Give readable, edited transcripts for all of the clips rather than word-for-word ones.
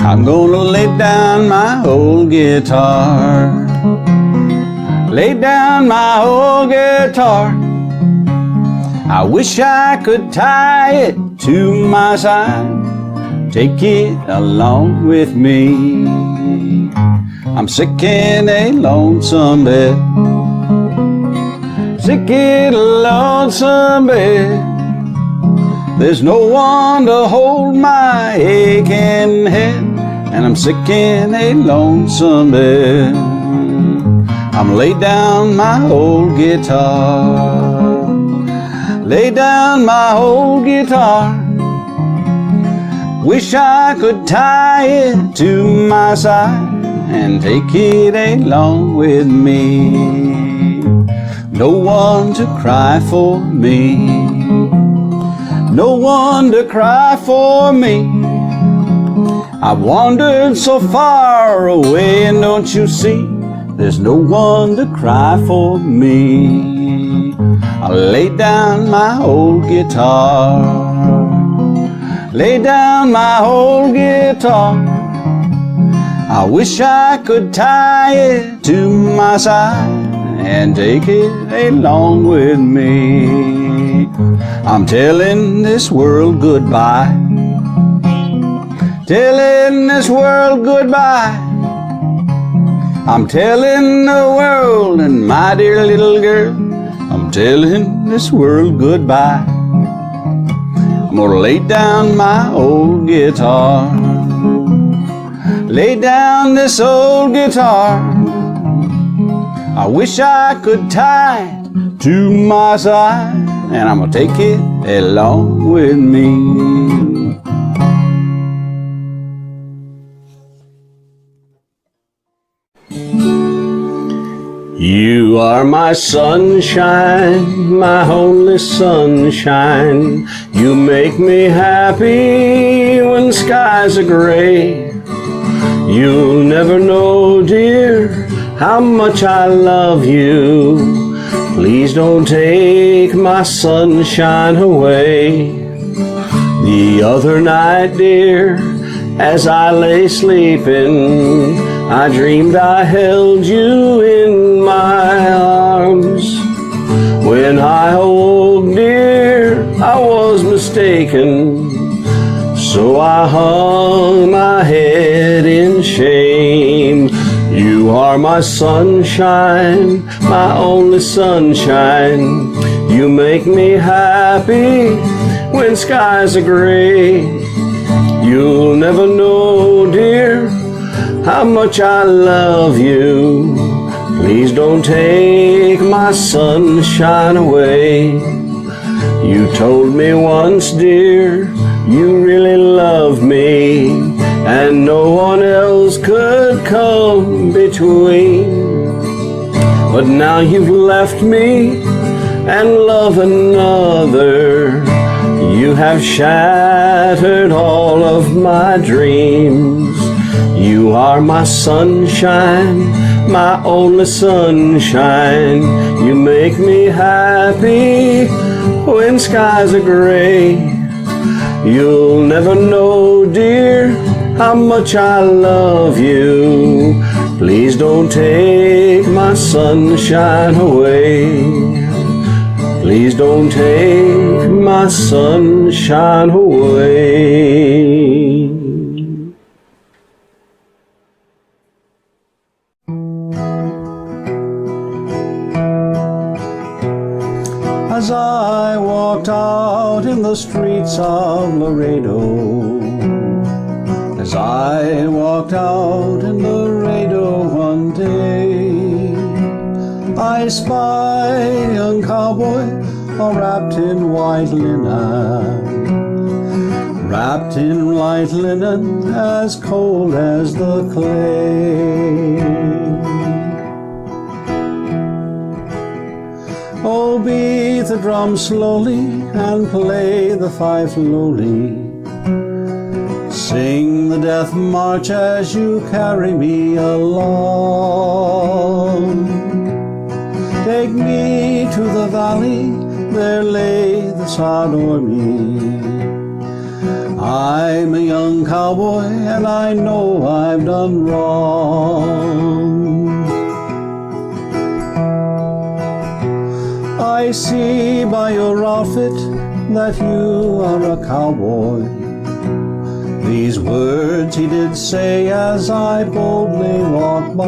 I'm gonna lay down my old guitar. Lay down my old guitar. I wish I could tie it to my side. Take it along with me. I'm sick in a lonesome bed. Sick in a lonesome bed. There's no one to hold my aching head, and I'm sick in a lonesome bed. I'm laid down my old guitar. Lay down my old guitar. Wish I could tie it to my side and take it along with me. No one to cry for me. No one to cry for me. I've wandered so far away, and don't you see, there's no one to cry for me. I'll lay down my old guitar. Lay down my old guitar. I wish I could tie it to my side and take it along with me. I'm telling this world goodbye. Telling this world goodbye. I'm telling the world and my dear little girl, I'm telling this world goodbye. I'm gonna lay down my old guitar. Lay down this old guitar. I wish I could tie it to my side, and I'm gonna take it along with me. You are my sunshine, my only sunshine. You make me happy when skies are gray. You'll never know, dear, how much I love you. Please don't take my sunshine away. The other night, dear, as I lay sleeping, I dreamed I held you in my arms. When I awoke, dear, I was mistaken, so I hung my head in shame. You are my sunshine, my only sunshine. You make me happy when skies are gray. You'll never know, dear, how much I love you. Please don't take my sunshine away. You told me once, dear, you really loved me, and no one else could come between. But now you've left me and love another. You have shattered all of my dreams. You are my sunshine, my only sunshine. You make me happy when skies are gray. You'll never know, dear, how much I love you. Please don't take my sunshine away. Please don't take my sunshine away. As I walked out in the streets of Laredo, as I walked out in Laredo one day, I spied a young cowboy all wrapped in white linen, wrapped in white linen as cold as the clay. Oh, beat the drum slowly and play the fife lowly. Sing the death march as you carry me along. Take me to the valley, there lay the sod o'er me. I'm a young cowboy and I know I've done wrong. I see by your outfit that you are a cowboy. These words he did say as I boldly walked by.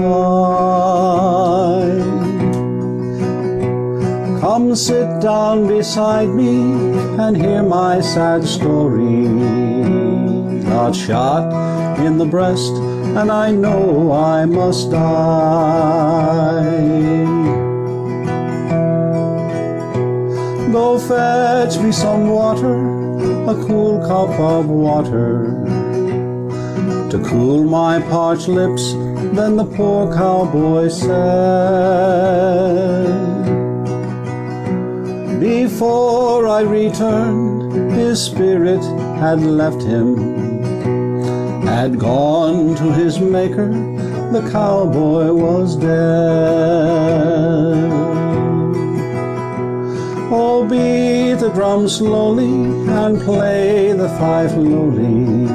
Come sit down beside me and hear my sad story. Got shot in the breast and I know I must die. Go fetch me some water, a cool cup of water, to cool my parched lips, then the poor cowboy said. Before I returned, his spirit had left him, had gone to his maker, the cowboy was dead. Oh, beat the drum slowly and play the fife lowly.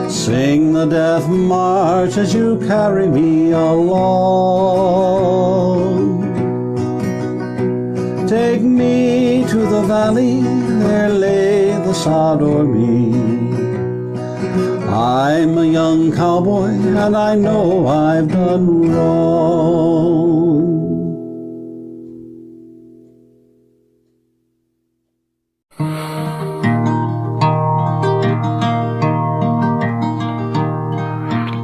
Sing the death march as you carry me along. Take me to the valley, there lay the sod o'er me. I'm a young cowboy and I know I've done wrong.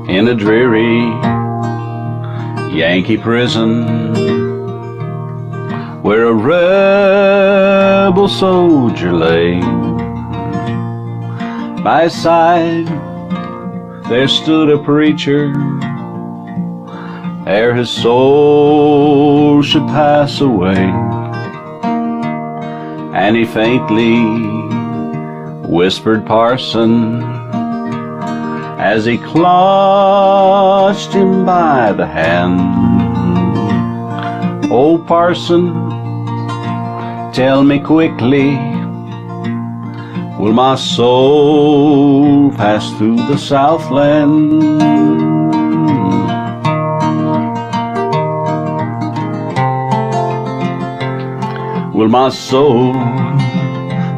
In a dreary Yankee prison, where a rebel soldier lay, by his side there stood a preacher, ere his soul should pass away, and he faintly whispered, "Parson," as he clutched him by the hand. "Oh, parson, tell me quickly, will my soul pass through the Southland?" Will my soul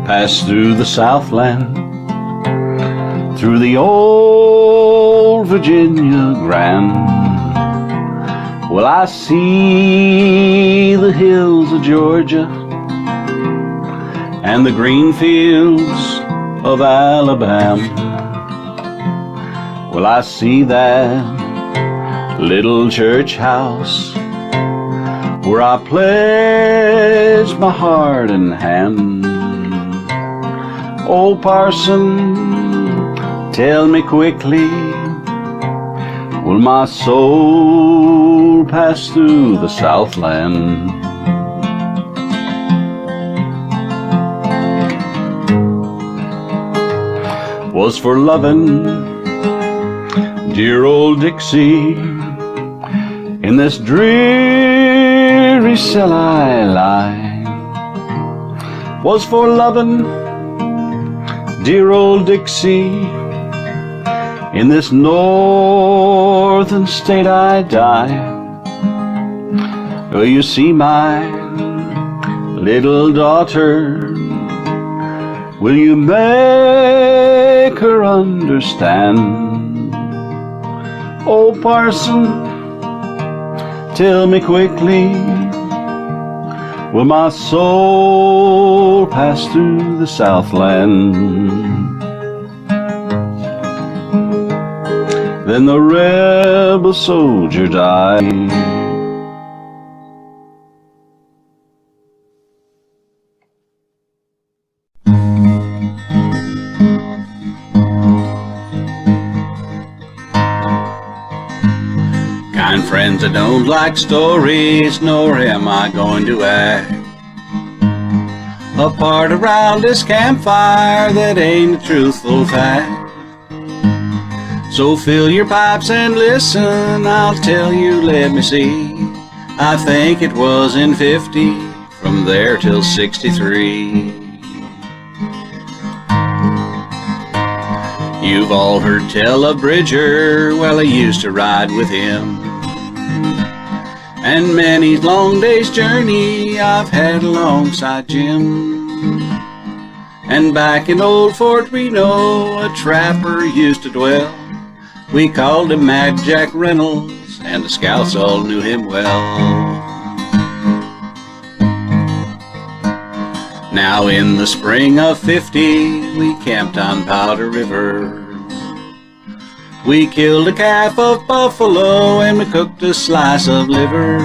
pass through the Southland, through the old Virginia Grand? Will I see the hills of Georgia and the green fields of Alabama? Will I see that little church house where I pledged my heart and hand? Oh, parson, tell me quickly, will my soul pass through the Southland? Was for loving dear old Dixie, in this dreary cell I lie. Was for loving dear old Dixie, in this northern state I die. Will you see my little daughter? Will you make her understand? Oh, parson, tell me quickly, will my soul pass through the Southland? Then the rebel soldier died. Kind friends, I don't like stories, nor am I going to act a part around this campfire that ain't a truthful fact. So fill your pipes and listen, I'll tell you, let me see. I think it was in 50, from there till 63. You've all heard tell of Bridger, well, I used to ride with him. And many long days' journey I've had alongside Jim. And back in old Fort Reno, a trapper used to dwell. We called him Mad Jack Reynolds, and the scouts all knew him well. Now in the spring of '50, we camped on Powder River. We killed a calf of buffalo and we cooked a slice of liver.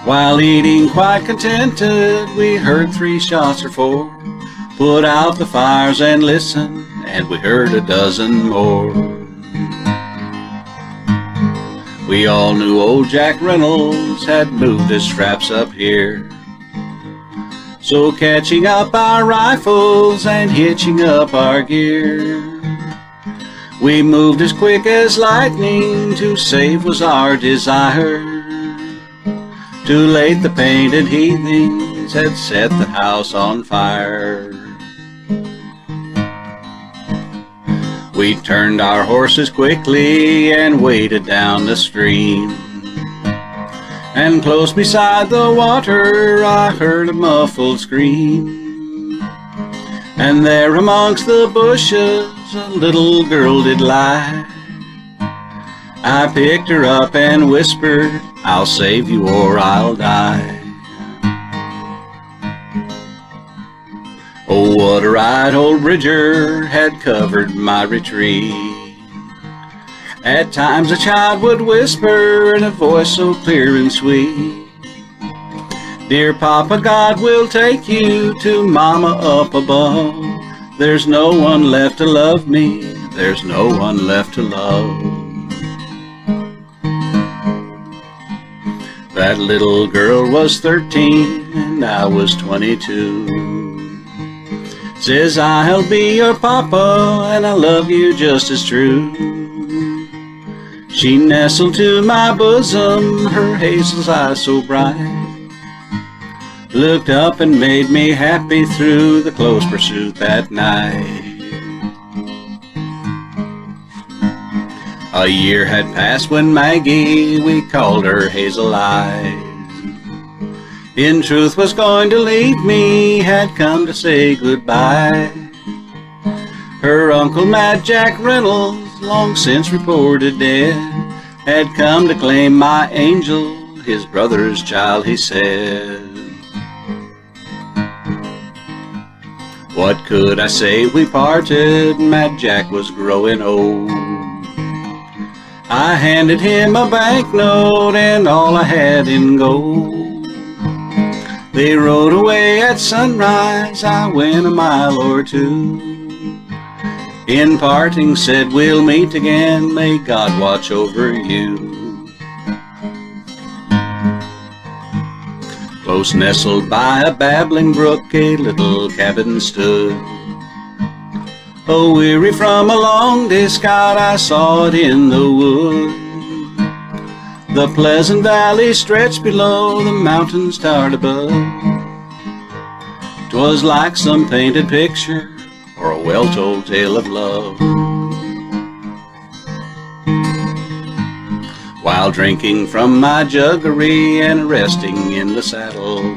While eating quite contented, we heard 3 shots or 4. Put out the fires and listened, and we heard a dozen more. We all knew old Jack Reynolds had moved his traps up here. So catching up our rifles and hitching up our gear, we moved as quick as lightning, to save was our desire. Too late the painted heathens had set the house on fire. We turned our horses quickly and waded down the stream. And close beside the water I heard a muffled scream. And there amongst the bushes a little girl did lie. I picked her up and whispered, I'll save you or I'll die. Oh, what a ride old Bridger had covered my retreat. At times a child would whisper in a voice so clear and sweet, Dear Papa, God will take you to Mama up above. There's no one left to love me, there's no one left to love. That little girl was 13 and I was 22. Says I'll be your papa and I love you just as true. She nestled to my bosom, her hazel eyes so bright, looked up and made me happy through the close pursuit that night. A year had passed when Maggie, we called her Hazel Eyes, in truth was going to leave me, had come to say goodbye. Her uncle Mad Jack Reynolds, long since reported dead, had come to claim my angel, his brother's child, he said. What could I say? We parted, Mad Jack was growing old. I handed him a banknote and all I had in gold. They rode away at sunrise, I went a mile or two. In parting said we'll meet again, may God watch over you. Close nestled by a babbling brook, a little cabin stood. Oh, weary from a long day's scout, I saw it in the wood. The pleasant valley stretched below, the mountains towered above. 'Twas like some painted picture or a well-told tale of love. While drinking from my juggery and resting in the saddle,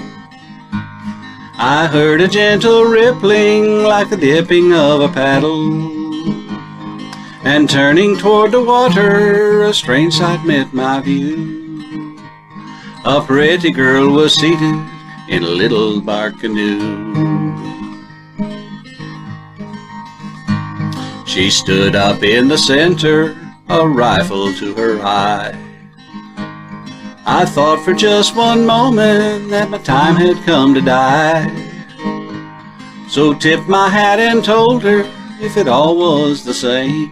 I heard a gentle rippling like the dipping of a paddle. And turning toward the water, a strange sight met my view. A pretty girl was seated in a little bark canoe. She stood up in the center, a rifle to her eye. I thought for just one moment that my time had come to die. So tipped my hat and told her if it all was the same,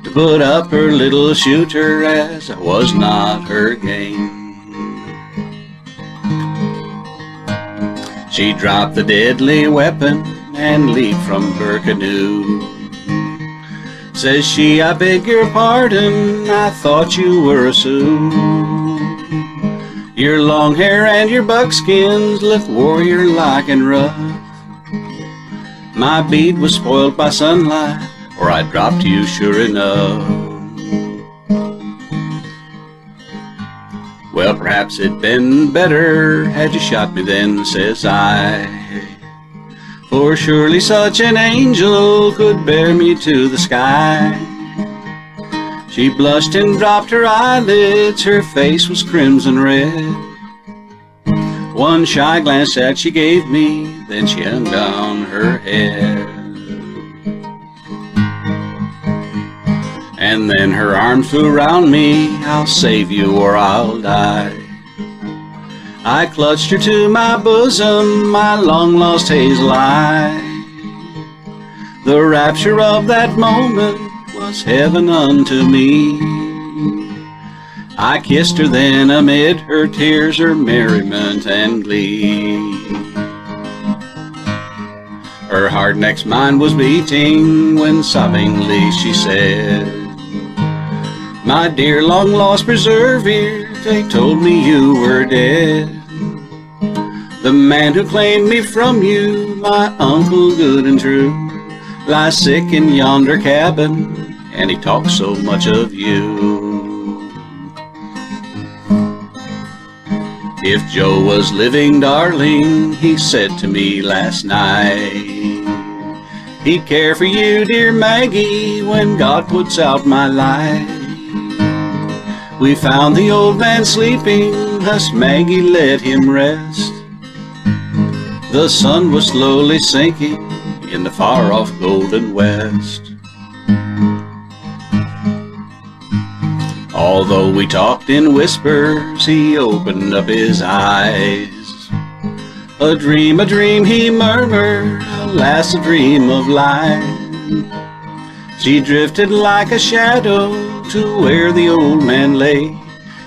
to put up her little shooter as I was not her game. She dropped the deadly weapon and leaped from her canoe. Says she, I beg your pardon, I thought you were a Sioux. Your long hair and your buckskins look warrior-like and rough. My bead was spoiled by sunlight, or I'd dropped you sure enough. Well, perhaps it'd been better had you shot me then, says I, for surely such an angel could bear me to the sky. She blushed and dropped her eyelids, her face was crimson red. One shy glance that she gave me, then she hung down her head. And then her arms flew around me, I'll save you or I'll die. I clutched her to my bosom, my long-lost hazel eye. The rapture of that moment was heaven unto me. I kissed her then amid her tears, her merriment and glee. Her heart next mine was beating when sobbingly she said, my dear long-lost preserver, they told me you were dead. The man who claimed me from you, my uncle good and true, lies sick in yonder cabin, and he talks so much of you. If Joe was living, darling, he said to me last night, he'd care for you, dear Maggie, when God puts out my light. We found the old man sleeping, thus Maggie let him rest. The sun was slowly sinking in the far-off golden west. Although we talked in whispers, he opened up his eyes. A dream, he murmured, alas, a dream of light. She drifted like a shadow to where the old man lay.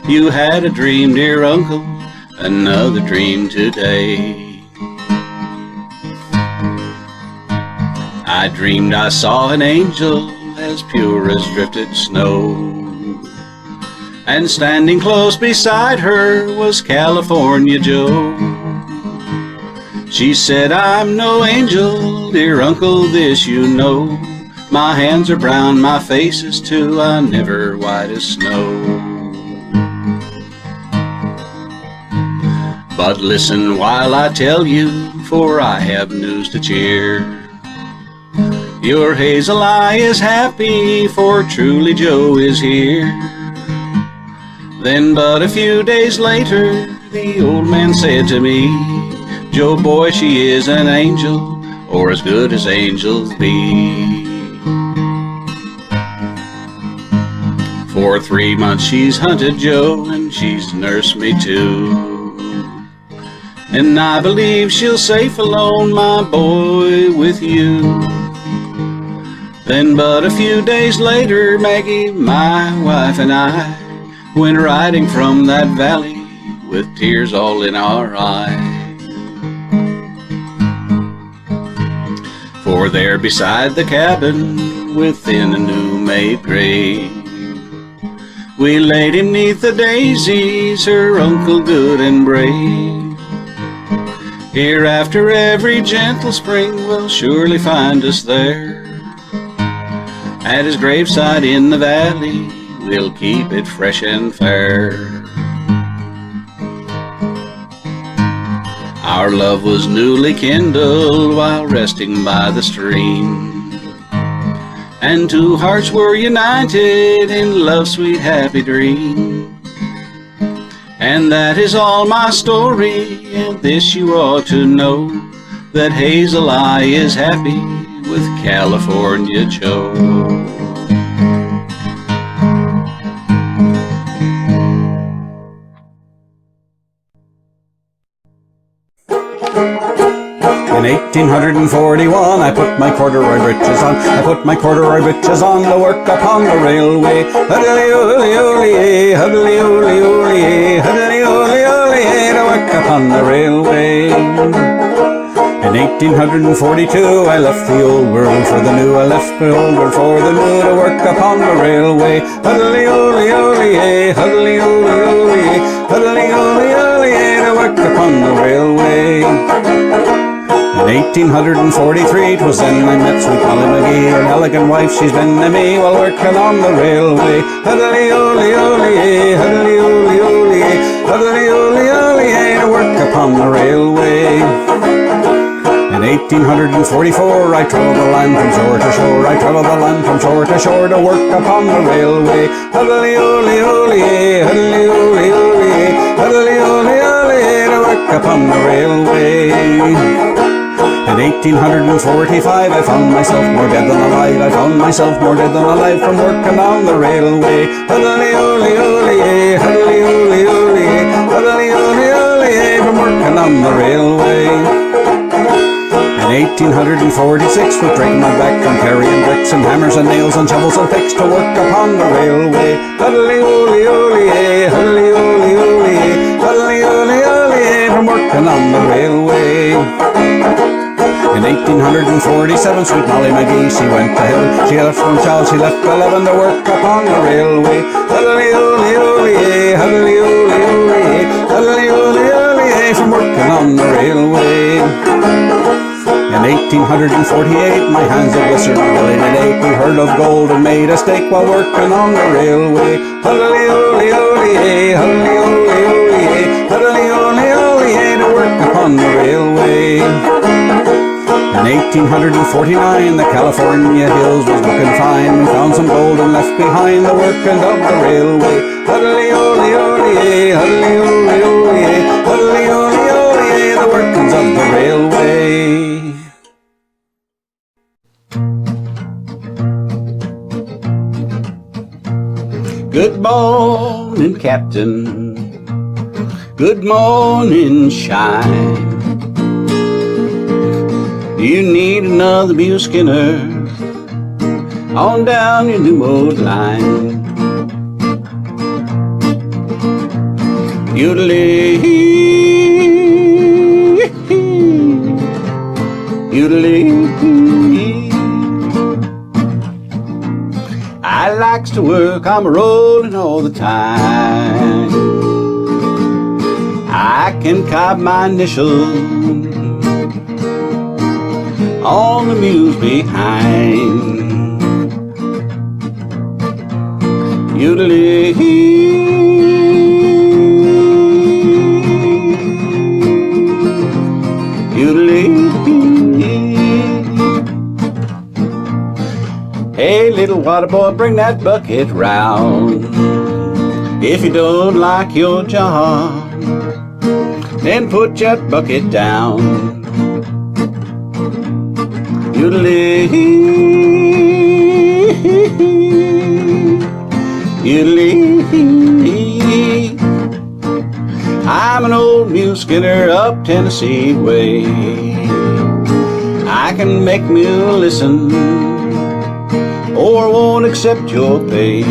You had a dream, dear uncle, another dream today. I dreamed I saw an angel as pure as drifted snow, and standing close beside her was California Joe. She said, I'm no angel, dear uncle, this you know. My hands are brown, my face is too, I'm never white as snow. But listen while I tell you, for I have news to cheer. Your hazel eye is happy, for truly Joe is here. Then but a few days later, the old man said to me, Joe boy, she is an angel, or as good as angels be. For 3 months she's hunted Joe, and she's nursed me too. And I believe she'll safe alone, my boy, with you. Then but a few days later, Maggie, my wife, and I went riding from that valley with tears all in our eyes. For there beside the cabin, within a new-made grave, we laid him 'neath the daisies, her uncle good and brave. Here after every gentle spring will surely find us there. At his graveside in the valley, we'll keep it fresh and fair. Our love was newly kindled while resting by the stream, and two hearts were united in love's sweet happy dream. And that is all my story, and this you ought to know, that Hazel Eye is happy with California Joe. In 1841 I put my corduroy breeches on, I put my corduroy breeches on to work upon the railway. Huddly-ooly-ooly-ay, huddly-ooly-ooly-ay, huddly-ooly-ooly-ay, to work upon the railway. In 1842 I left the old world for the new, I left the old world for the new, to work upon the railway. Huddly-ooly-ooly-ay, huddly-ooly-ooly-ay, huddly-ooly-ooly-ay, to work upon the railway. In 1843, 'twas then I met sweet Molly McGee, an elegant wife she's been to me while working on the railway. Huddly-oli-oli-ay, huddly-oli-oli-ay, huddly-oli-oli-ay, to work upon the railway. In 1844, I travelled the land from shore to shore. I travelled the land from shore to shore to work upon the railway. Huddly-oli-oli-ay, huddly-oli-oli-ay, huddly-oli-oli-ay, to work upon the railway. In 1845, I found myself more dead than alive. I found myself more dead than alive from working on the railway. Huddly-oli-oli-ay, huddly-oli-oli-ay, huddly-oli-oli-ay, from working on the railway. In 1846, with breaking my back from carrying bricks and hammers and nails and shovels and picks to work upon the railway. Huddly-oli-oli-ay, huddly-oli-oli-ay, huddly-oli-oli-ay, from working on the railway. In 1847, sweet Molly McGee, she went to heaven. She left from child, she left 11 to work upon the railway. Huddly-oli-oli-ay, huddly-oli-oli-ay, huddly-oli-oli-ay, from working on the railway. In 1848, my hands had blistered, my belly did ache. We heard of gold and made a stake while working on the railway. Huddly-oli-oli-ay, huddly-oli-oli-ay, huddly-oli-oli-ay, to work upon the railway. In 1849, the California hills was looking fine. We found some gold and left behind the working of the railway. Huddly-oli-oli-ay, huddly-oli-oli-ay, huddly-oli-oli-ay, the workings of the railway. Good morning, Captain. Good morning, Shine. Do you need another mule skinner on down your new old line? Yodelee, yodelee. I likes to work, I'm rolling all the time. I can cop my initials on the mules behind. Yodelee, yodelee. Hey, little water boy, bring that bucket round. If you don't like your job, then put that bucket down. Yodelee, yodelee. I'm an old mule skinner up Tennessee way. I can make mule listen or won't accept your pay.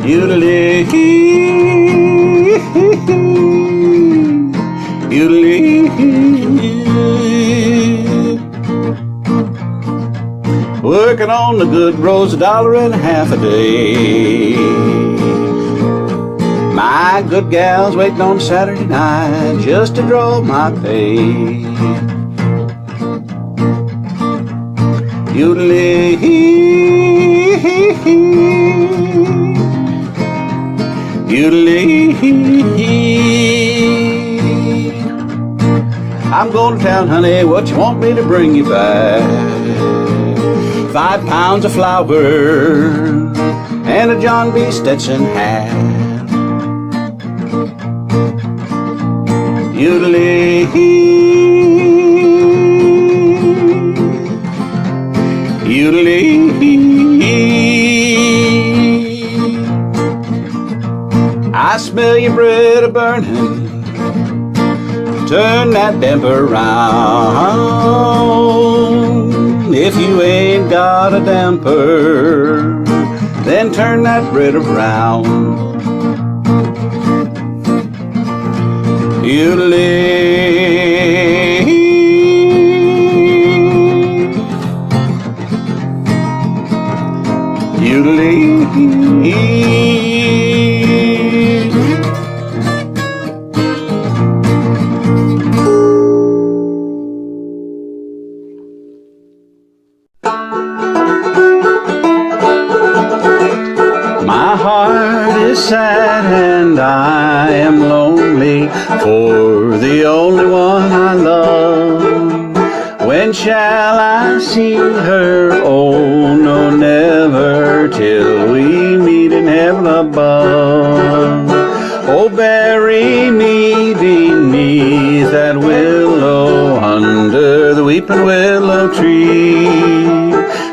Yodelee, yodelee. Working on the good roads, $1.50 a day. My good gal's waiting on Saturday night just to draw my pay. Yodelee, yodelee. I'm going to town, honey, what you want me to bring you back? 5 pounds of flour and a John B. Stetson hat. Yodelee, yodelee. I smell your bread a-burning. Turn that damper around. If you ain't got a damper, then turn that bread around. Yodelee, yodelee. sad and I am lonely for the only one I love. When shall I see her? Oh, no, never, till we meet in heaven above. Oh, bury me beneath that willow, under the weeping willow tree,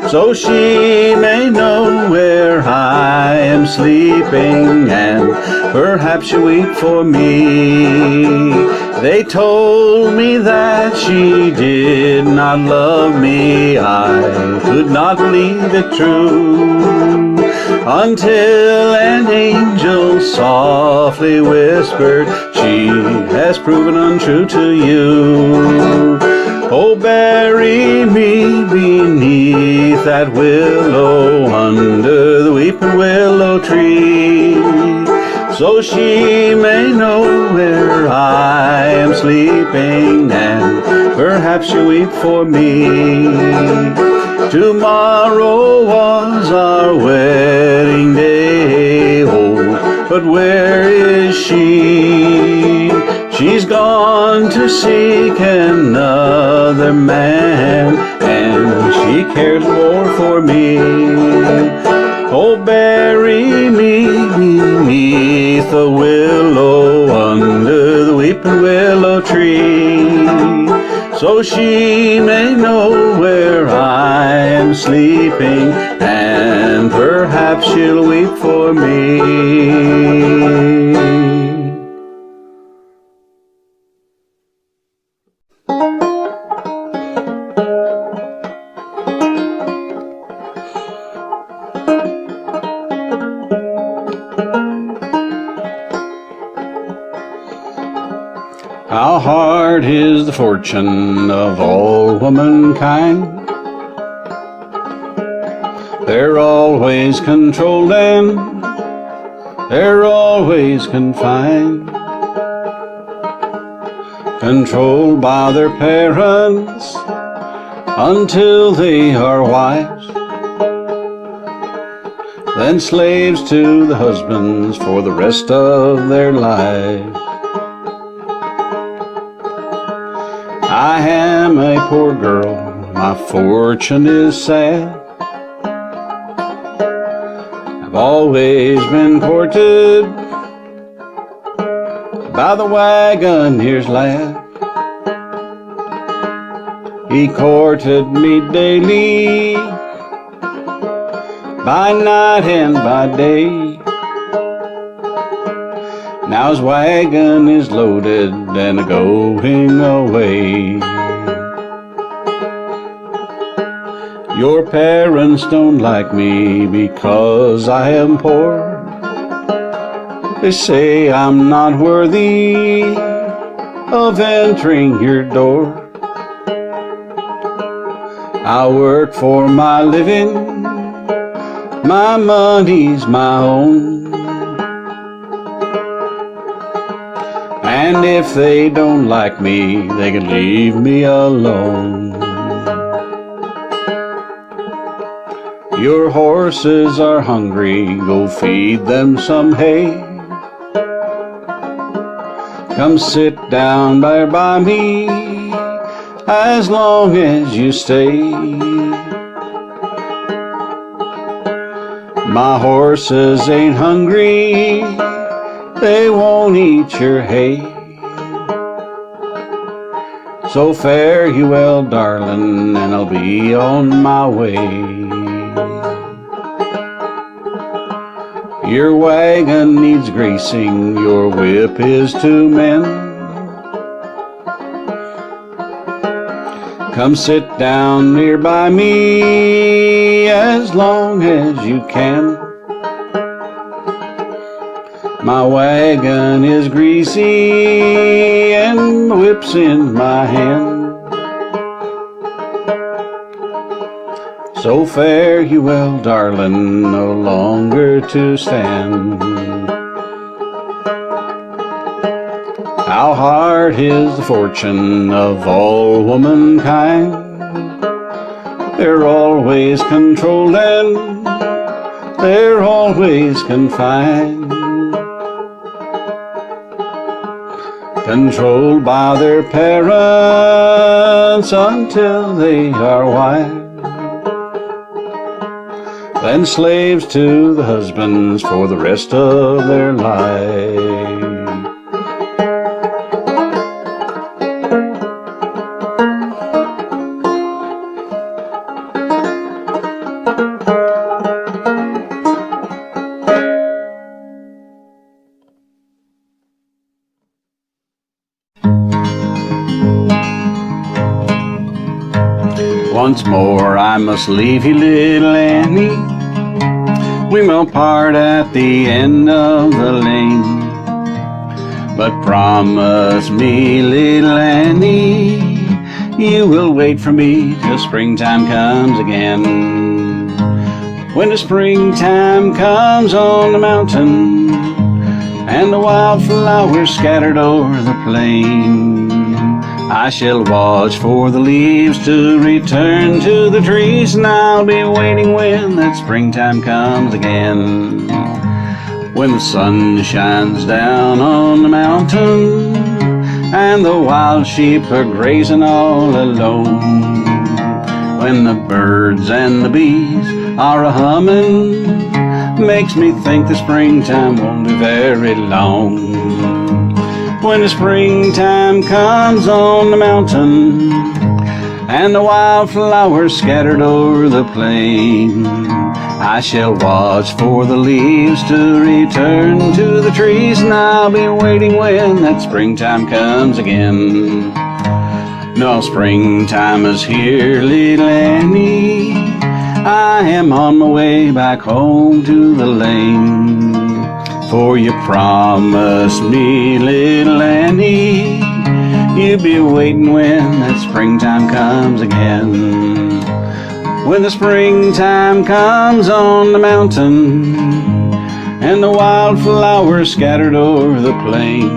so she may know where I am sleeping, and perhaps she'll weep for me. They told me that she did not love me. I could not believe it true, until an angel softly whispered, she has proven untrue to you. Oh, bury me beneath that willow, under the weeping willow tree, so she may know where I am sleeping, and perhaps she'll weep for me. Tomorrow was our wedding day, oh, but where is she? She's gone to seek another man, and she cares more for me. Oh, bury me beneath the willow, under the weeping willow tree, so she may know where I am sleeping, and perhaps she'll weep for me. How hard is the fortune of all womankind. They're always controlled and they're always confined, controlled by their parents until they are wives, then slaves to the husbands for the rest of their lives. I am a poor girl, my fortune is sad. I've always been courted by the Wagoneer's lad. He courted me daily, by night and by day. Now his wagon is loaded and a-going away. Your parents don't like me because I am poor. They say I'm not worthy of entering your door. I work for my living, my money's my own. And if they don't like me, they can leave me alone. Your horses are hungry, go feed them some hay. Come sit down by me as long as you stay. My horses ain't hungry, they won't eat your hay. So fare you well, darling, and I'll be on my way. Your wagon needs greasing, your whip is to mend. Come sit down nearby me as long as you can. My wagon is greasy and the whip's in my hand. So fare you well, darling, no longer to stand. How hard is the fortune of all womankind. They're always controlled and they're always confined, controlled by their parents until they are wives, then slaves to the husbands for the rest of their life. Once more I must leave you, little Annie. We will part at the end of the lane. But promise me, little Annie, you will wait for me till springtime comes again. When the springtime comes on the mountain and the wildflowers scattered over the plain, I shall watch for the leaves to return to the trees, and I'll be waiting when that springtime comes again. When the sun shines down on the mountain and the wild sheep are grazing all alone, when the birds and the bees are a-humming, makes me think the springtime won't be very long. When the springtime comes on the mountain and the wildflowers scattered over the plain, I shall watch for the leaves to return to the trees, and I'll be waiting when that springtime comes again. No, springtime is here, little Annie. I am on my way back home to the lane. For you promised me, little Annie, you'll be waiting when that springtime comes again. When the springtime comes on the mountain and the wildflowers scattered over the plain,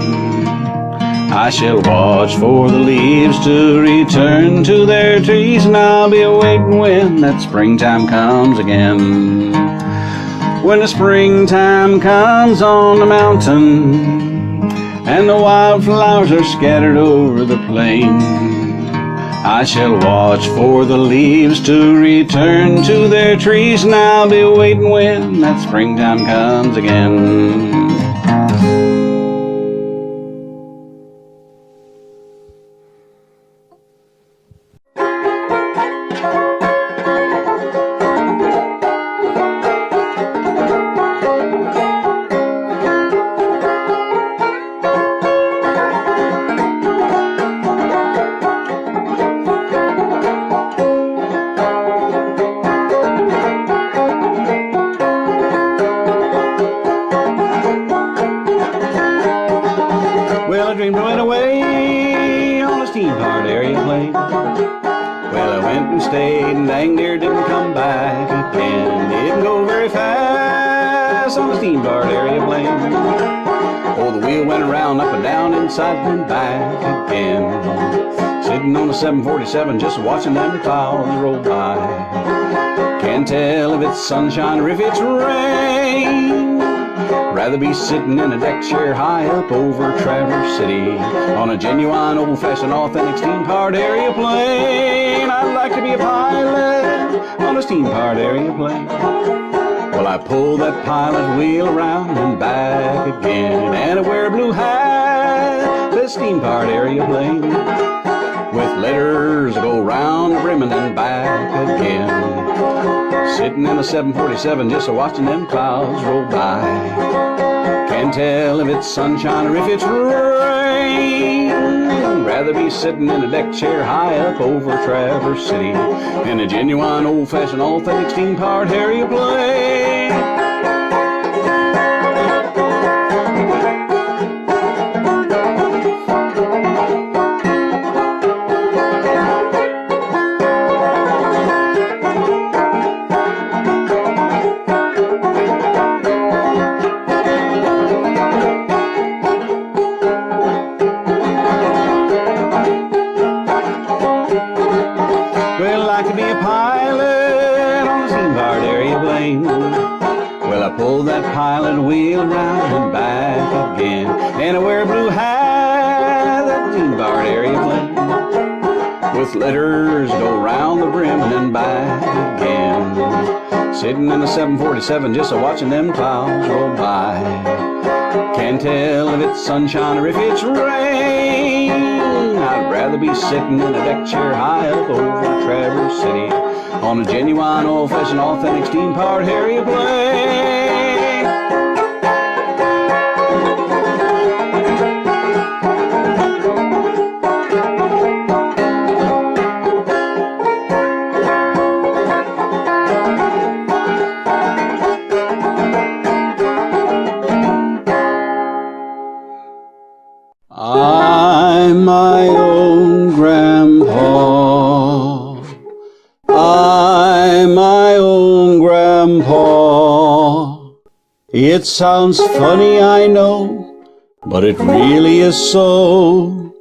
I shall watch for the leaves to return to their trees, and I'll be waiting when that springtime comes again. When the springtime comes on the mountain and the wildflowers are scattered over the plain, I shall watch for the leaves to return to their trees, and I'll be waiting when that springtime comes again. And back again, sitting on the 747 just watching them clouds roll by. Can't tell if it's sunshine or if it's rain. Rather be sitting in a deck chair high up over Traverse City on a genuine old-fashioned authentic steam-powered airplane. I'd like to be a pilot on a steam-powered airplane. Well, I pull that pilot wheel around and back again, and I wear a blue hat, the steam-powered airplane, with letters that go round the brim and then back again. Sitting in a 747 just watching them clouds roll by. Can't tell if it's sunshine or if it's rain. Rather be sitting in a deck chair high up over Traverse City in a genuine old-fashioned authentic steam-powered airplane. Pull that pilot wheel round and back again, and I wear a blue hat, 16-barred area plane, with letters go round the brim and then back again. Sitting in a 747 just a-watching them clouds roll by. Can't tell if it's sunshine or if it's rain. I'd rather be sitting in a deck chair high up over Traverse City on a genuine, old-fashioned, authentic steam-powered area plane. I'm my own grandpa. I'm my own grandpa. It sounds funny, I know, but it really is so.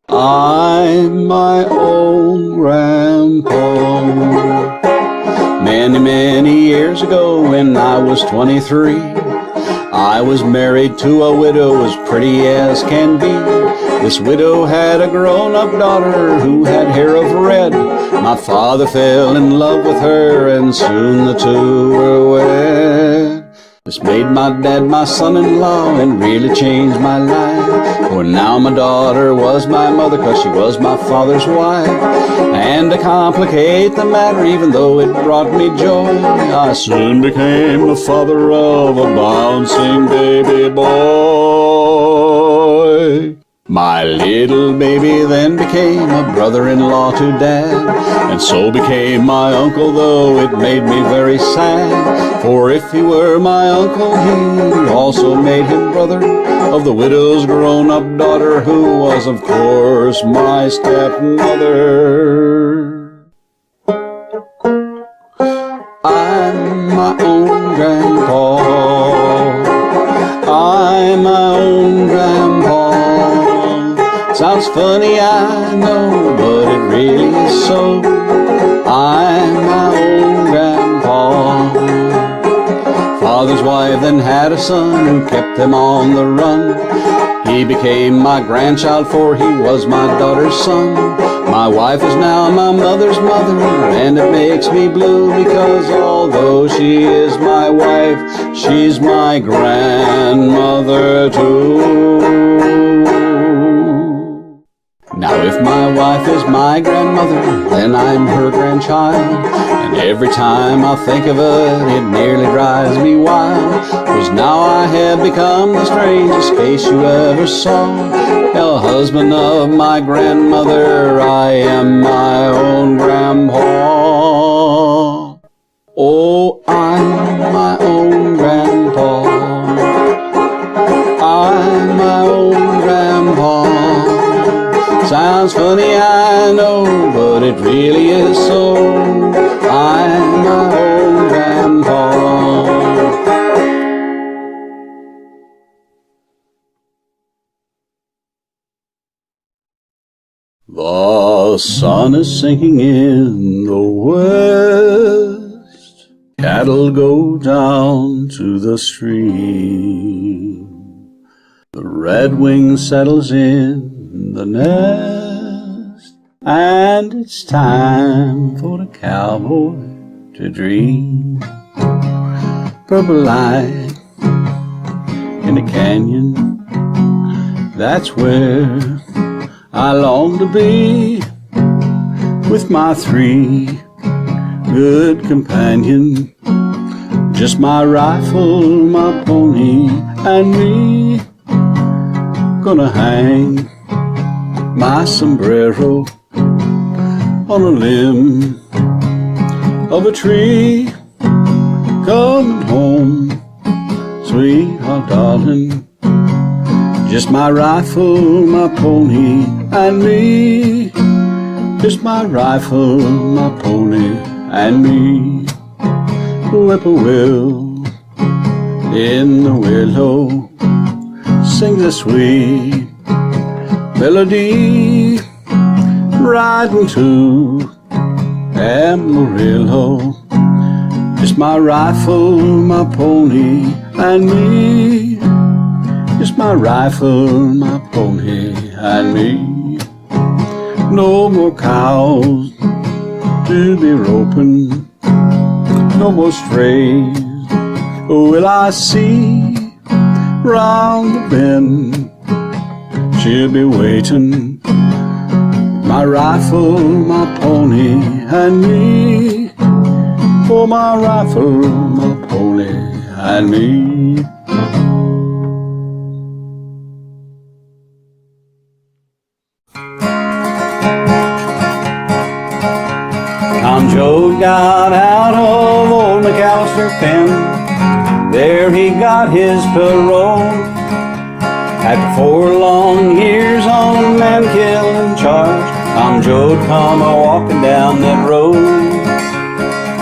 I'm my own grandpa. Many, many years ago when I was 23, I was married to a widow as pretty as can be. This widow had a grown-up daughter who had hair of red. My father fell in love with her and soon the two were wed. This made my dad my son-in-law and really changed my life. For now my daughter was my mother 'cause she was my father's wife. And to complicate the matter, even though it brought me joy, I soon became the father of a bouncing baby boy. My little baby then became a brother-in-law to Dad, and so became my uncle, though it made me very sad. For if he were my uncle, he also made him brother of the widow's grown-up daughter, who was, of course, my stepmother. I'm my own grandpa. I'm my own grandpa. Sounds funny, I know, but it really is so. I'm my own grandpa. Father's wife then had a son who kept them on the run. He became my grandchild, for he was my daughter's son. My wife is now my mother's mother, and it makes me blue because although she is my wife, she's my grandmother too. Now if my wife is my grandmother, then I'm her grandchild, and every time I think of it, it nearly drives me wild. 'Cause now I have become the strangest case you ever saw. The husband of my grandmother, I am my own grandpa. Oh, I'm my own grandpa. I'm my own grandpa. Sounds funny, I know, but it really is so. I'm my own grandpa. The sun is sinking in the west. Cattle go down to the stream. The redwing settles in the nest, and it's time for the cowboy to dream. Purple light in the canyon, that's where I long to be, with my three good companions, just my rifle, my pony, and me. Gonna hang my sombrero on a limb of a tree. Coming home, sweetheart darling, just my rifle, my pony, and me. Just my rifle, my pony, and me. Whippoorwill in the willow sings a sweet melody, riding to Amarillo. Just my rifle, my pony, and me. Just my rifle, my pony, and me. No more cows to be roping, no more strays will I see round the bend. She'll be waiting, my rifle, my pony, and me. For my rifle, my pony, and me. Tom Joad got out of old McCaslin pen. There he got his parole. After 4 long years on a man-killing charge, Tom Joad come a-walking down that road.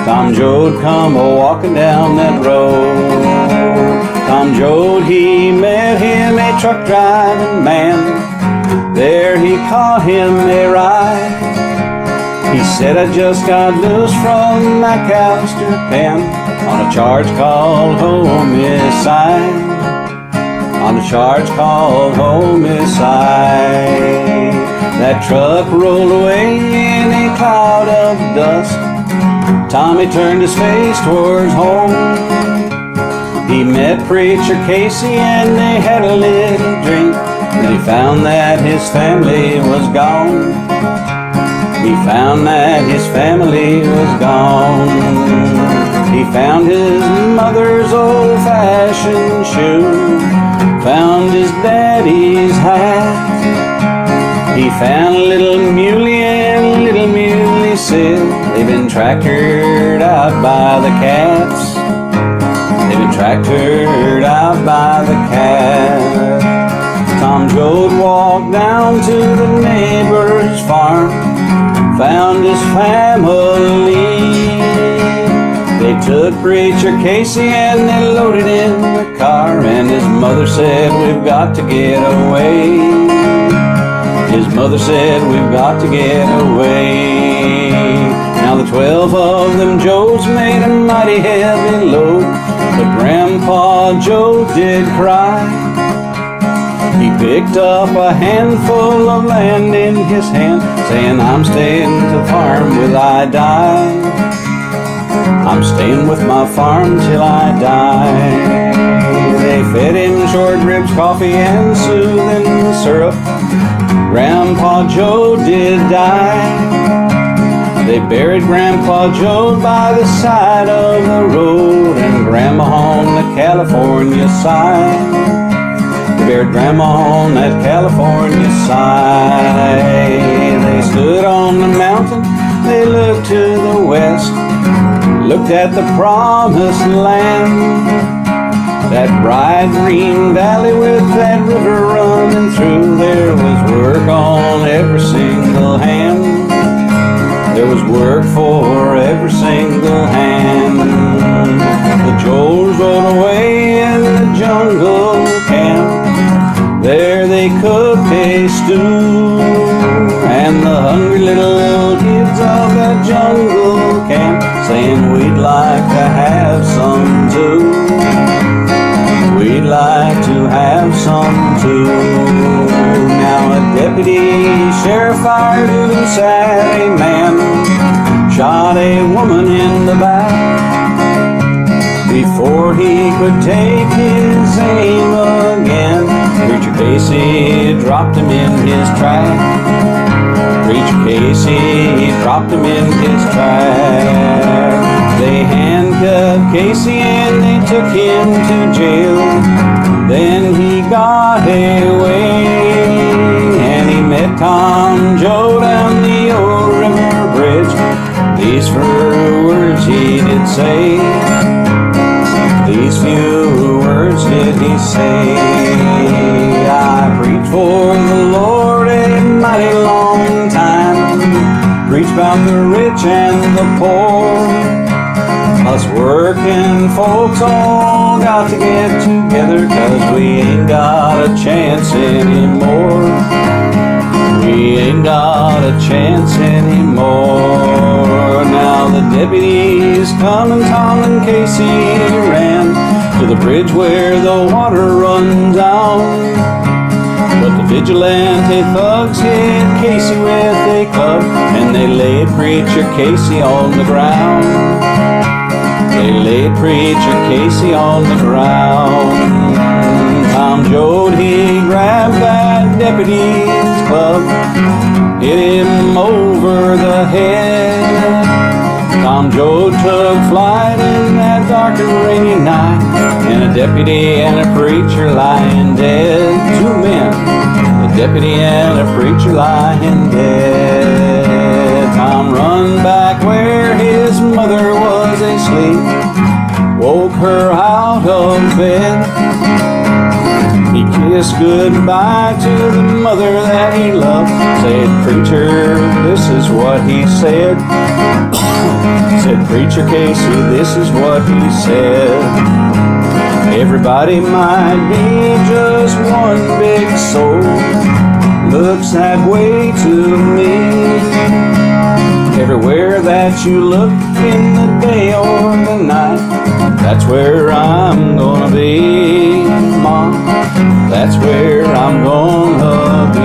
Tom Joad come a-walking down that road. Tom Joad, he met him a truck driving man. There he caught him a ride. He said, I just got loose from McCaslin pen on a charge called homicide. On a charge called homicide. That truck rolled away in a cloud of dust. Tommy turned his face towards home. He met Preacher Casey and they had a little drink. Then he found that his family was gone. He found that his family was gone. He found his mother's old-fashioned shoe, found his daddy's hat. He found little Muley and little Muley said they've been tractored out by the cats. They've been tractored out by the cats. Tom Joad walked down to the neighbor's farm, found his family. They took Preacher Casey and they loaded in the car, and his mother said, we've got to get away. His mother said, we've got to get away. Now the 12 of them Joads made a mighty heavy load, but Grandpa Joad did cry. He picked up a handful of land in his hand, saying, I'm staying to farm till I die. I'm staying with my farm till I die. They fed him short ribs, coffee, and soothing syrup. Grandpa Joad did die. They buried Grandpa Joad by the side of the road, and Grandma on the California side. They buried Grandma on that California side. They stood on the mountain, they looked to the west, looked at the promised land. That bright green valley with that river running through, there was work on every single hand. There was work for every single hand. The Joads rode away in the jungle camp. There they cooked a stew, and the hungry little kids of that jungle camp saying, we'd like to have some too. We'd like to have some too. Now a deputy sheriff fired loose at a man, shot a woman in the back. Before he could take his aim again, Preacher Casey dropped him in his track. Preacher Casey dropped him in his track. They handcuffed Casey and they took him to jail. Then he got away, and he met Tom Joad on the old river bridge. These few words he did say. These few words did he say. I preached for the Lord a mighty long time. Preached about the rich and the poor. Us working folks all got to get together, 'cause we ain't got a chance anymore. We ain't got a chance anymore. Now the deputies come and Tom and Casey ran to the bridge where the water runs down. But the vigilante thugs hit Casey with a club, and they laid Preacher Casey on the ground. They laid Preacher Casey on the ground. Tom Joad, he grabbed that deputy's club, hit him over the head. Tom Joad took flight in that dark and rainy night, and a deputy and a preacher lying dead. Two men, a deputy and a preacher lying dead. Tom run back where his mother was asleep, woke her out of bed. He kissed goodbye to the mother that he loved, said, "Preacher, this is what he said." Said, "Preacher Casey, this is what he said. Everybody might be just one big soul, looks that way to me. Everywhere that you look in the day or the night, that's where I'm gonna be, Mom. That's where I'm gonna be.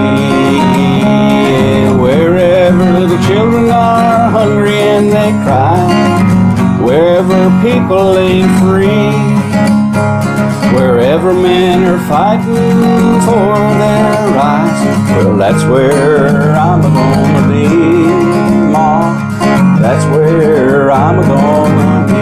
Wherever the children are hungry and they cry, wherever people ain't free, wherever men are fighting for their rights, well, that's where I'm gonna be, Mom. That's where I'm gonna be."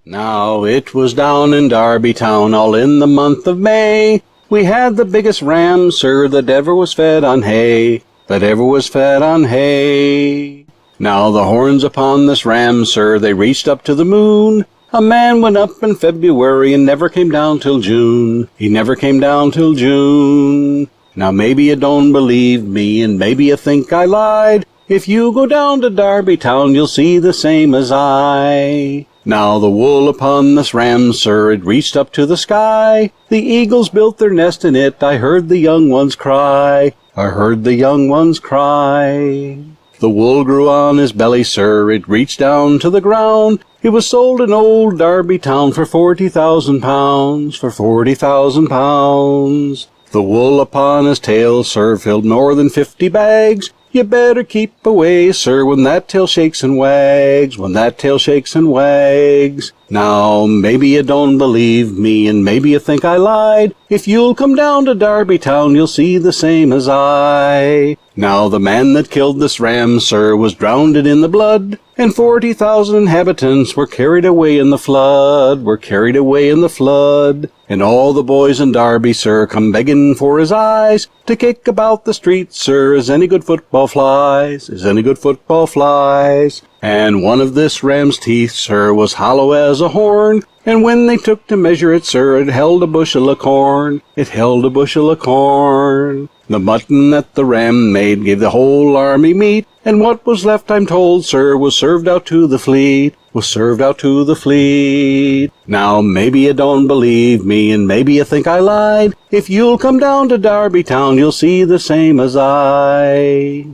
Now it was down in Darby town, all in the month of May. We had the biggest ram, sir, that ever was fed on hay, that ever was fed on hay. Now the horns upon this ram, sir, they reached up to the moon. A man went up in February and never came down till June. He never came down till June. Now maybe you don't believe me, and maybe you think I lied. If you go down to Darby town, you'll see the same as I. Now the wool upon this ram, sir, it reached up to the sky. The eagles built their nest in it, I heard the young ones cry. I heard the young ones cry. The wool grew on his belly, sir, it reached down to the ground. It was sold in old Darby town for 40,000 pounds, for 40,000 pounds. The wool upon his tail, sir, filled more than 50 bags. You better keep away, sir, when that tail shakes and wags, when that tail shakes and wags. Now, maybe you don't believe me, and maybe you think I lied. If you'll come down to Darby town, you'll see the same as I. Now, the man that killed this ram, sir, was drowned in the blood, and 40,000 inhabitants were carried away in the flood, were carried away in the flood. And all the boys in Darby, sir, come begging for his eyes, to kick about the streets, sir, as any good football flies, as any good football flies. And one of this ram's teeth, sir, was hollow as a horn, and when they took to measure it, sir, it held a bushel of corn, it held a bushel of corn. The mutton that the ram made gave the whole army meat, and what was left, I'm told, sir, was served out to the fleet, was served out to the fleet. Now, maybe you don't believe me, and maybe you think I lied. If you'll come down to Darby town, you'll see the same as I.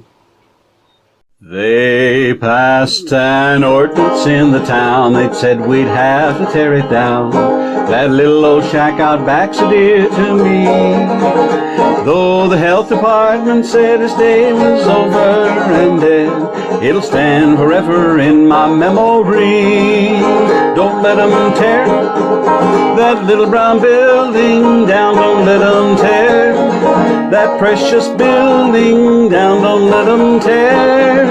They passed an ordinance in the town, they'd said we'd have to tear it down. That little old shack out back's so dear to me, though the health department said his day was over and dead, it'll stand forever in my memory. Don't let 'em tear that little brown building down, don't let 'em tear that precious building down, don't let 'em tear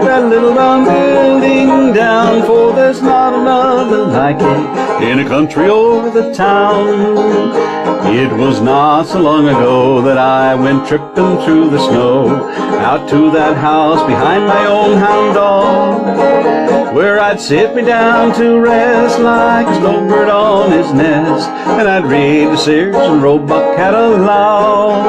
that little brown building down, for there's not another like it in a country or the town. It was not so long ago that I went tripping through the snow out to that house behind my own hound dog, where I'd sit me down to rest like a snowbird on his nest, and I'd read the Sears and Roebuck catalog.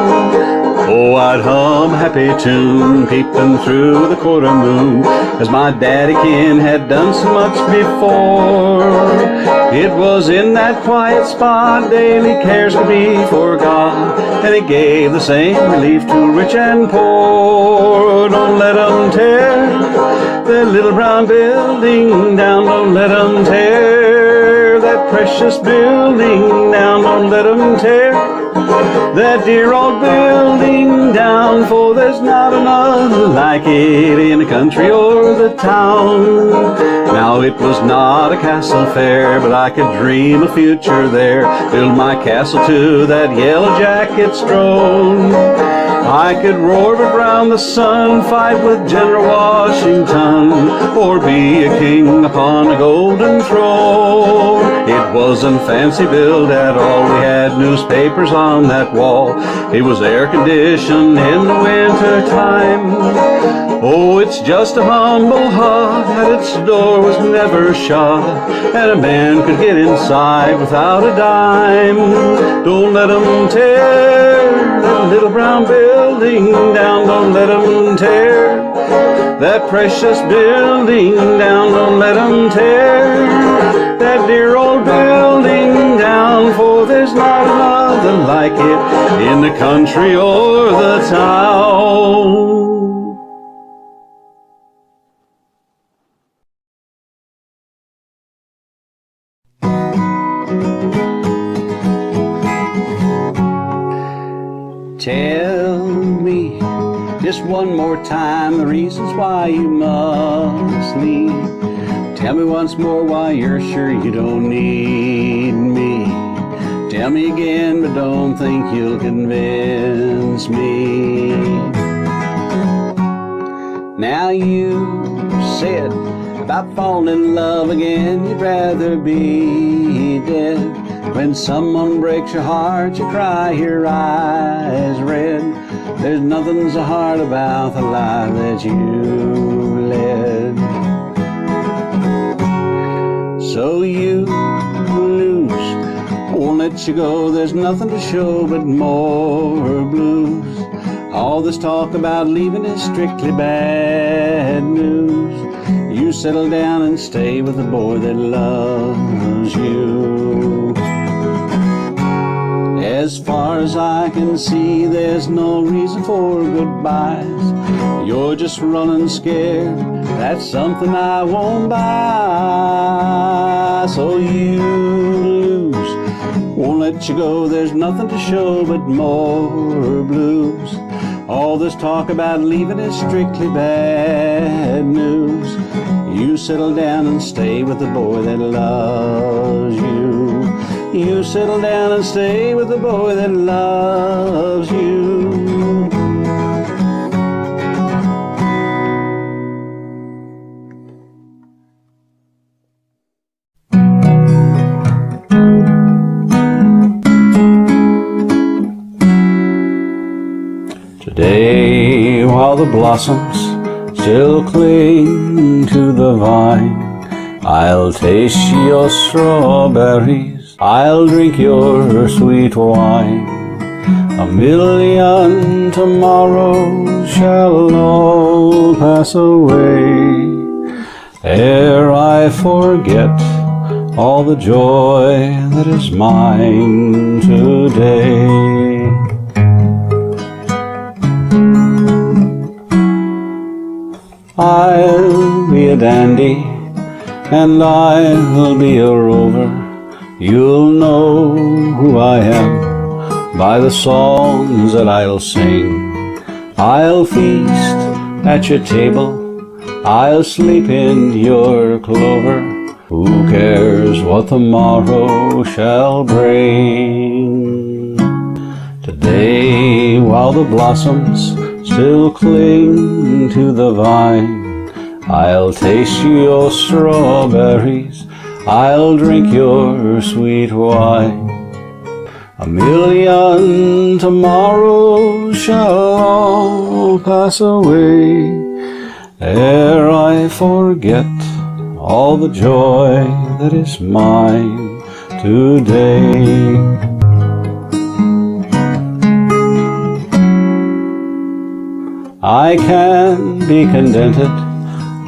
Oh, I'd hum a happy tune, peeping through the quarter moon, as my daddy Ken had done so much before. It was in that quiet spot daily cares could be forgot, and it gave the same relief to rich and poor. Don't let 'em tear that little brown building down, don't let 'em tear that precious building down, don't let 'em tear that dear old building down, for there's not another like it in the country or the town. Now it was not a castle fair, but I could dream a future there, build my castle to that yellow jacket's throne. I could roar around the sun, fight with General Washington, or be a king upon a golden throne. It wasn't fancy built at all, we had newspapers on that wall. It was air conditioned in the winter time. Oh, it's just a humble hut, and its door was never shut, and a man could get inside without a dime. Don't let 'em tear that little brown building down, don't let 'em tear that precious building down, don't let 'em tear that dear old building down, for there's not another like it in the country or the town. Tell me just one more time the reasons why you must leave. Tell me once more why you're sure you don't need me. Tell me again, but don't think you'll convince me. Now you said about falling in love again, you'd rather be dead. When someone breaks your heart, you cry your eyes red. There's nothing so hard about the life that you led. So you lose, won't let you go, there's nothing to show but more blues. All this talk about leaving is strictly bad news. You settle down and stay with the boy that loves you. As far as I can see, there's no reason for goodbyes. You're just running scared, that's something I won't buy. So you lose, won't let you go, there's nothing to show but more blues. All this talk about leaving is strictly bad news. You settle down and stay with the boy that loves you. You settle down and stay with the boy that loves you. Today, while the blossoms still cling to the vine, I'll taste your strawberries, I'll drink your sweet wine. A million tomorrows shall all pass away, ere I forget all the joy that is mine today. I'll be a dandy, and I'll be a rover. You'll know who I am by the songs that I'll sing. I'll feast at your table, I'll sleep in your clover. Who cares what tomorrow shall bring? Today, while the blossoms still cling to the vine, I'll taste your strawberries, I'll drink your sweet wine. A million tomorrows shall all pass away, ere I forget all the joy that is mine today. I can be contented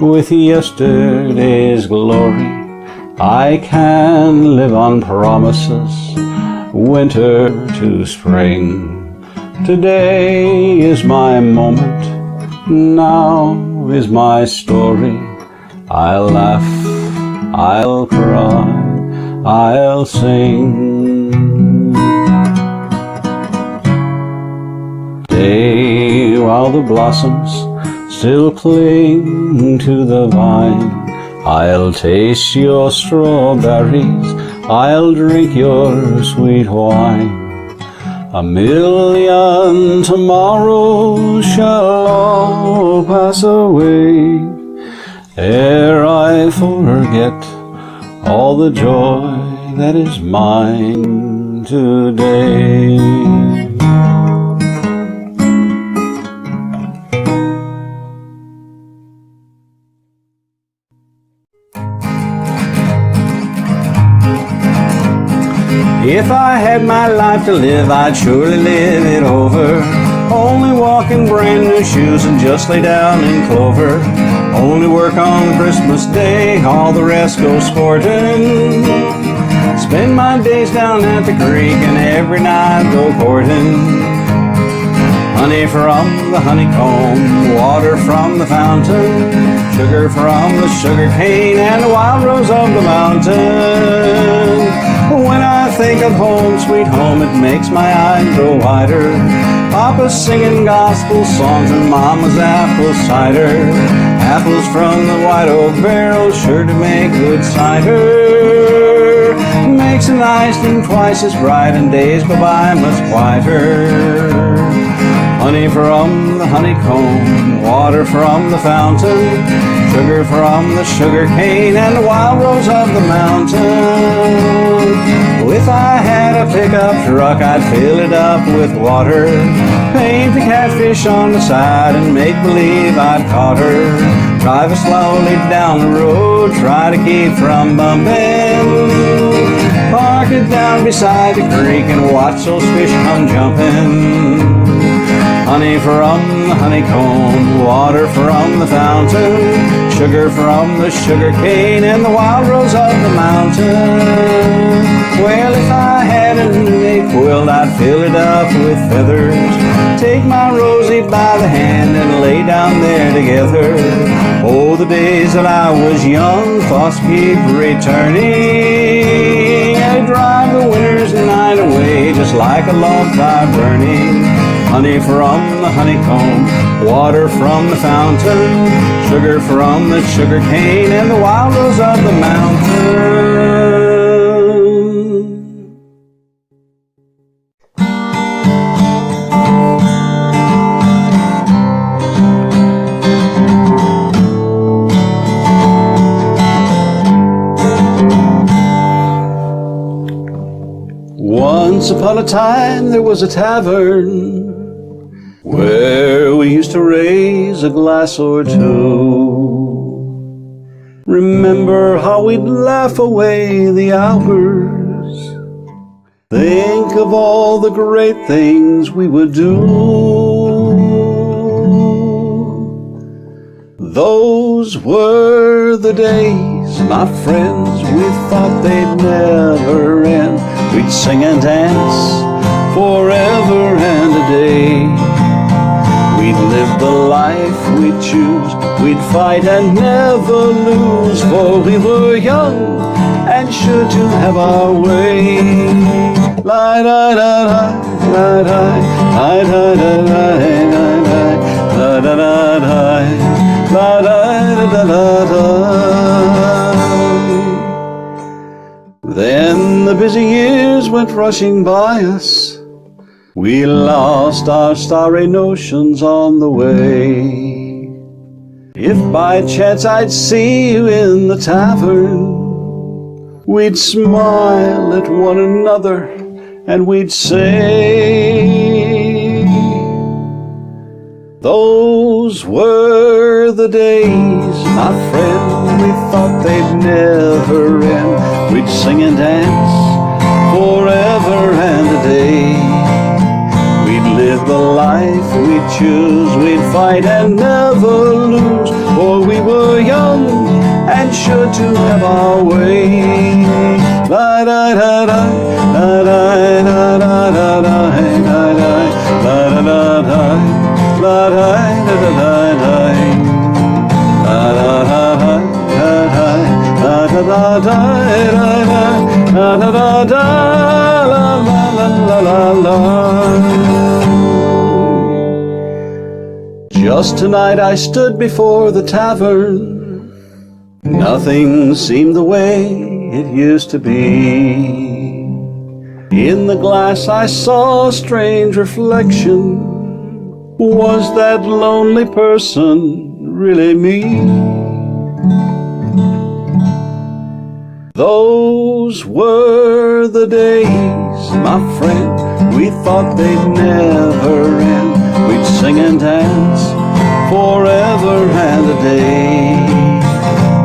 with yesterday's glory. I can live on promises, winter to spring. Today is my moment, now is my story. I'll laugh, I'll cry, I'll sing. Day while the blossoms still cling to the vine, I'll taste your strawberries, I'll drink your sweet wine. A million tomorrows shall all pass away ere I forget all the joy that is mine today. If I had my life to live, I'd surely live it over. Only walk in brand new shoes and just lay down in clover. Only work on Christmas Day, all the rest go sporting. Spend my days down at the creek and every night go courting. Honey from the honeycomb, water from the fountain, sugar from the sugar cane and the wild rose of the mountain. When I think of home, sweet home, it makes my eyes grow wider. Papa's singing gospel songs and Mama's apple cider. Apples from the white oak barrel, sure to make good cider. Makes the night seem twice as bright and days go by much quieter. Honey from the honeycomb, water from the fountain, sugar from the sugar cane and the wild rose of the mountain. If I had a pickup truck, I'd fill it up with water, paint the catfish on the side and make believe I'd caught her. Drive it slowly down the road, try to keep from bumping. Park it down beside the creek and watch those fish come jumping. Honey from the honeycomb, water from the fountain, sugar from the sugar cane and the wild rose of the mountain. Well, if I had a new quilt, I'd fill it up with feathers, take my Rosie by the hand and lay down there together. Oh, the days that I was young, thoughts keep returning. I'd drive the winter's night away just like a log fire burning. Honey from the honeycomb, water from the fountain, sugar from the sugar cane and the wild rose of the mountain. Once upon a time there was a tavern where we used to raise a glass or two. Remember how we'd laugh away the hours. Think of all the great things we would do. Those were the days, my friends, we thought they'd never end. We'd sing and dance forever and a day. We'd live the life we'd choose, we'd fight and never lose, for we were young and sure to have our way. La da da da, la da, la da da da, la da da da, la da da da da. Then the busy years went rushing by us. We lost our starry notions on the way. If by chance I'd see you in the tavern, we'd smile at one another and we'd say, those were the days, my friend, we thought they'd never end. We'd sing and dance forever and a day. We'd live the life we choose. We'd fight and never lose, for we were young and sure to have our way. La da da da, la da da da da da, la da da da, la da da da da, la da da da da, la da da da, la la la la. Just tonight I stood before the tavern. Nothing seemed the way it used to be. In the glass I saw a strange reflection. Was that lonely person really me? Those were the days, my friend, we thought they'd never end. We'd sing and dance forever and a day.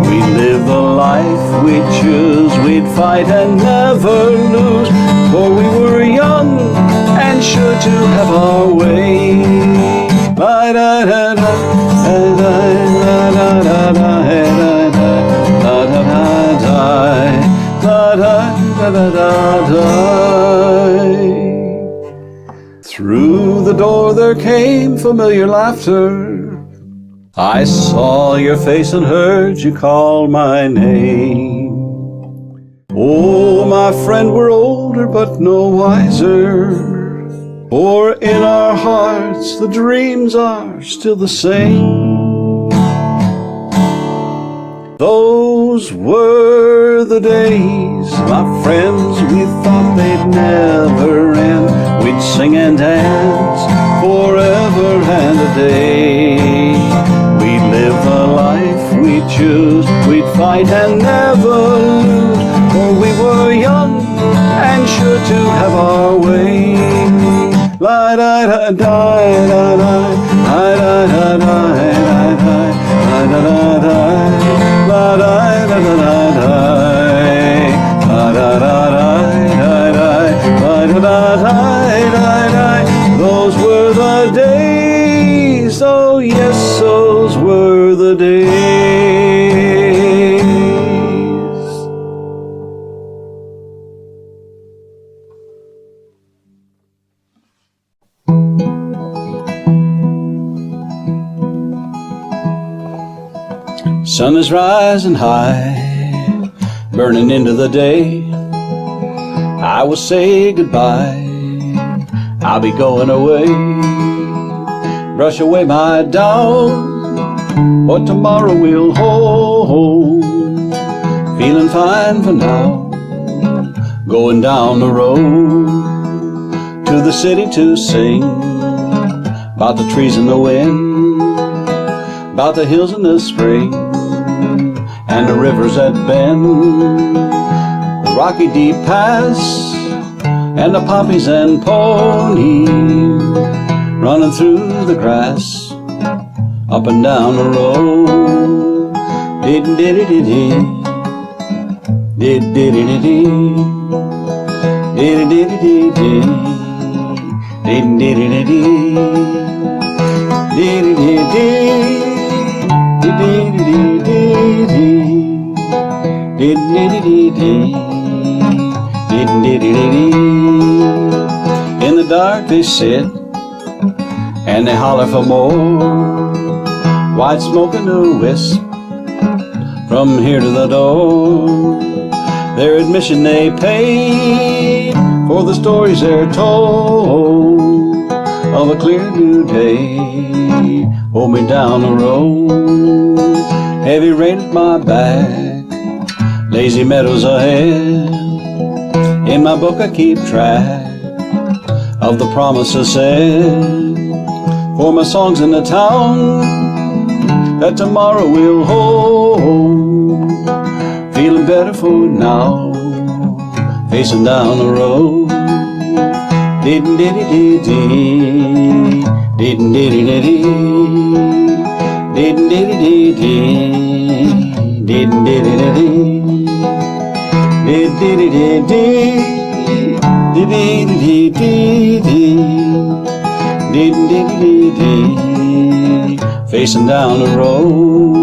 We'd live the life we'd choose. We'd fight and never lose, for we were young and sure to have our way. La da da da, la da da da da, la da da da da. Through the door there came familiar laughter. I saw your face and heard you call my name. Oh, my friend, we're older but no wiser, for in our hearts the dreams are still the same. Those were the days, my friends, we thought they'd never end. We'd sing and dance forever and a day. We'd live the life we'd choose. We'd fight and never lose, for we were young and sure to have our way. La da da da da da, la da da da da, la da da da, la da da da da, la da da da da, la da da da da. Those were the days, oh yes, those were the days. Sun is rising high, burning into the day. I will say goodbye, I'll be going away. Brush away my doubt, what tomorrow will hold. Feeling fine for now, going down the road to the city to sing about the trees and the wind, about the hills in the spring and the rivers that bend, the rocky deep pass and the poppies and ponies running through the grass up and down the road. Did-did-did-did-did, did-did-did-did, did-did-did-did, did-did-did-did, in the dark they sit and they holler for more. White smoke and a wisp from here to the door. Their admission they paid for the stories they're told of a clear new day. Hold me down the road, heavy rain at my back, lazy meadows ahead. In my book I keep track of the promises said for my songs in the town that tomorrow will hold. Feeling better for now, facing down the road. Did-did-did-did, did-did-did-did, did-did-did-did, did-did-did-did, did-did-did-did, did-did-did-did, dee dee dee dee, facing down the road.